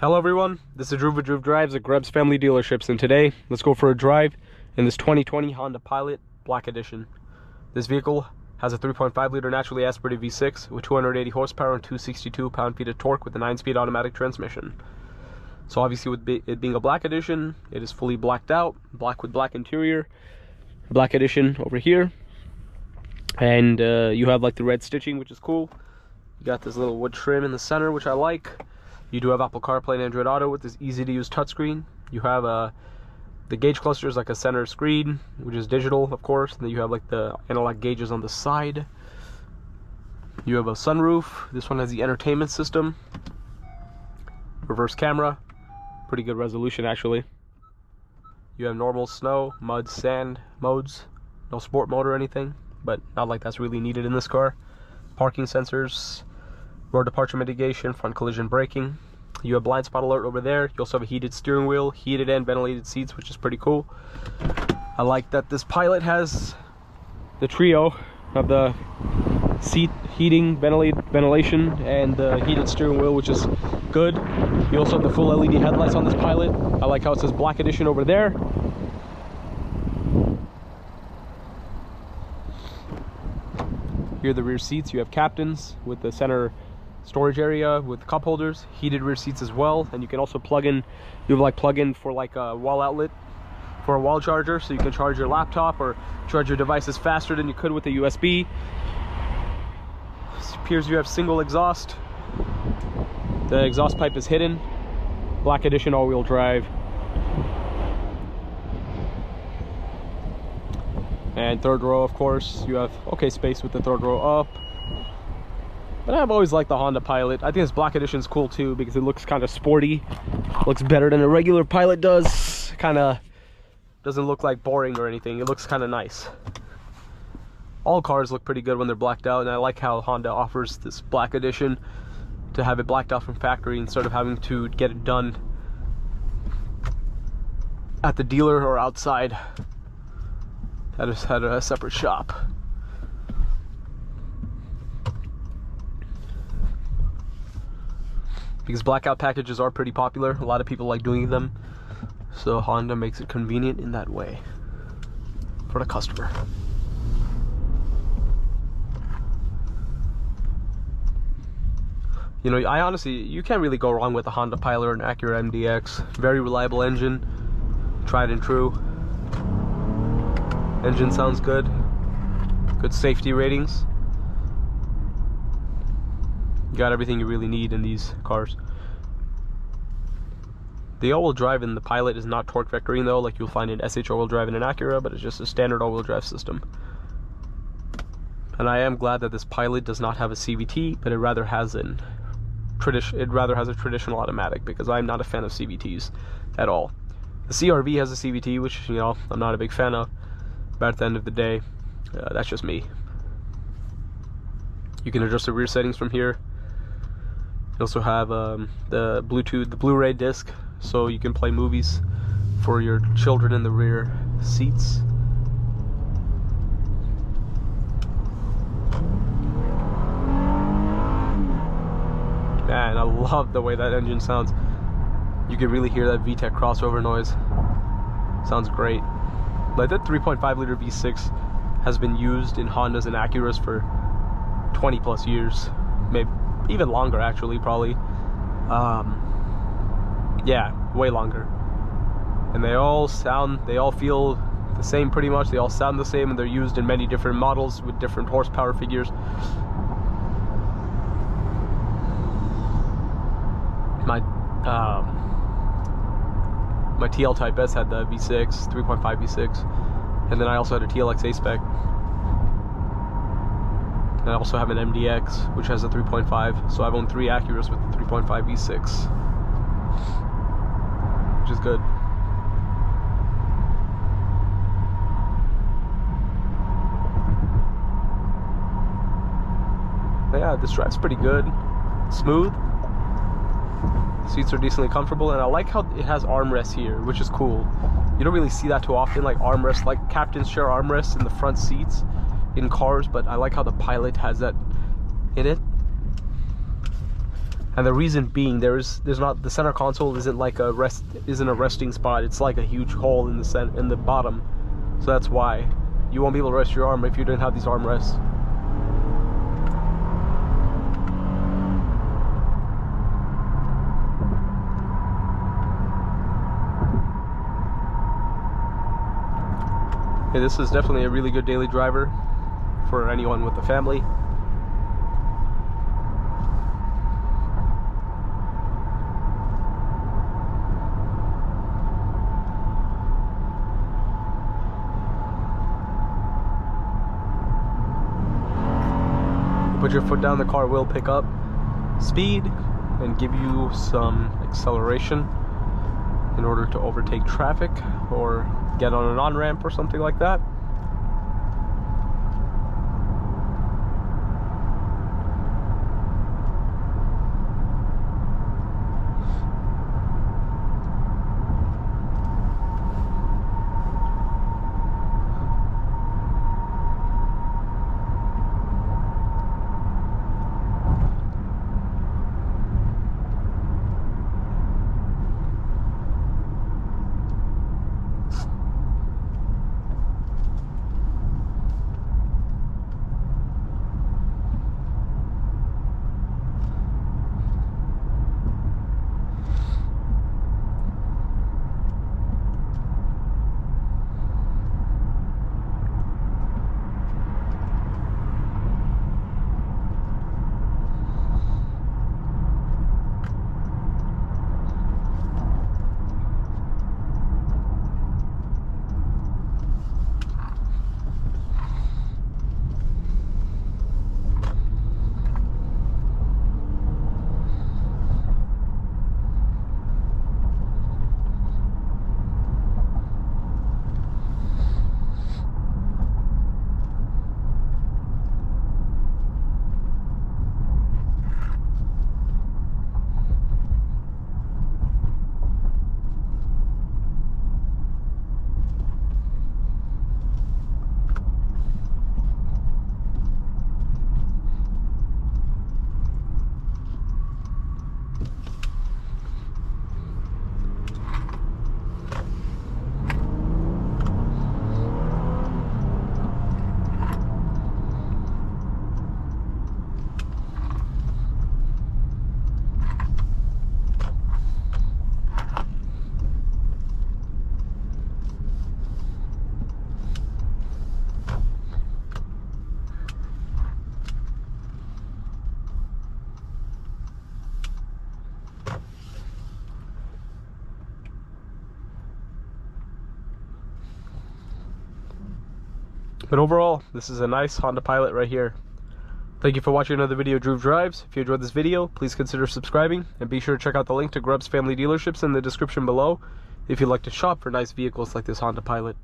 Hello everyone, this is Drew with Drew Drives at Greb's Family Dealerships, and today let's go for a drive in this 2020 Honda Pilot Black Edition. This vehicle has a 3.5 liter naturally aspirated V6 with 280 horsepower and 262 pound-feet of torque with a 9-speed automatic transmission. So obviously with it being a Black Edition, it is fully blacked out, black with black interior, Black Edition over here, and you have like the red stitching, which is cool. You got this little wood trim in the center, which I like. You do have Apple CarPlay and Android Auto with this easy-to-use touchscreen. You have the gauge cluster is like a center screen, which is digital, of course. And then you have like the analog gauges on the side. You have a sunroof. This one has the entertainment system. Reverse camera. Pretty good resolution, actually. You have normal snow, mud, sand modes. No sport mode or anything, but not like that's really needed in this car. Parking sensors. Road departure mitigation, front collision braking. You have blind spot alert over there. You also have a heated steering wheel, heated and ventilated seats, which is pretty cool. I like that this Pilot has the trio of the seat heating, ventilation, and the heated steering wheel, which is good. You also have the full LED headlights on this Pilot. I like how it says Black Edition over there. Here are the rear seats. You have captains with the center storage area with cup holders, heated rear seats as well, and you can also plug in, you have like plug-in for like a wall outlet for a wall charger, so you can charge your laptop or charge your devices faster than you could with a USB. It appears you have single exhaust. The exhaust pipe is hidden. Black Edition all-wheel drive. And third row, of course, you have okay space with the third row up. But I've always liked the Honda Pilot. I think this Black Edition is cool too because it looks kind of sporty. Looks better than a regular Pilot does. Kind of doesn't look like boring or anything. It looks kind of nice. All cars look pretty good when they're blacked out, and I like how Honda offers this Black Edition to have it blacked out from factory instead of having to get it done at the dealer or outside at a separate shop. Because blackout packages are pretty popular, a lot of people like doing them, so Honda makes it convenient in that way for the customer. You know, I honestly, you can't really go wrong with the Honda Pilot or an Acura MDX. Very reliable engine, tried and true. Engine sounds good. Good safety ratings. You got everything you really need in these cars. The all-wheel drive in the Pilot is not torque vectoring though, like you'll find in SH all-wheel drive in an Acura, but it's just a standard all-wheel drive system. And I am glad that this Pilot does not have a CVT, but it rather has a traditional automatic, because I'm not a fan of CVTs at all. The CR-V has a CVT, which, you know, I'm not a big fan of, but at the end of the day, that's just me. You can adjust the rear settings from here. You also have the Bluetooth, the Blu-ray disc, so you can play movies for your children in the rear seats. Man, I love the way that engine sounds. You can really hear that VTEC crossover noise. Sounds great. Like that 3.5 liter V6 has been used in Hondas and Acuras for 20 plus years, maybe even longer actually, probably. Yeah, way longer. And they all feel the same pretty much. They all sound the same, and they're used in many different models with different horsepower figures. My TL Type S had the V6, 3.5 V6, and then I also had a TLX A-Spec. And I also have an MDX, which has a 3.5, so I've owned 3 Acuras with the 3.5 V6, which is good. But yeah, this drive's pretty good, smooth. Seats are decently comfortable, and I like how it has armrests here, which is cool. You don't really see that too often, like armrests, like captains share armrests in the front seats in cars, but I like how the Pilot has that in it. And the reason being, there's not, the center console isn't like a resting spot. It's like a huge hole in the bottom. So that's why you won't be able to rest your arm if you didn't have these armrests. Okay, this is definitely a really good daily driver for anyone with a family. Put your foot down, the car will pick up speed and give you some acceleration in order to overtake traffic or get on an on-ramp or something like that. But overall, this is a nice Honda Pilot right here. Thank you for watching another video of Droove Drives. If you enjoyed this video, please consider subscribing, and be sure to check out the link to Grubbs Family Dealerships in the description below if you'd like to shop for nice vehicles like this Honda Pilot.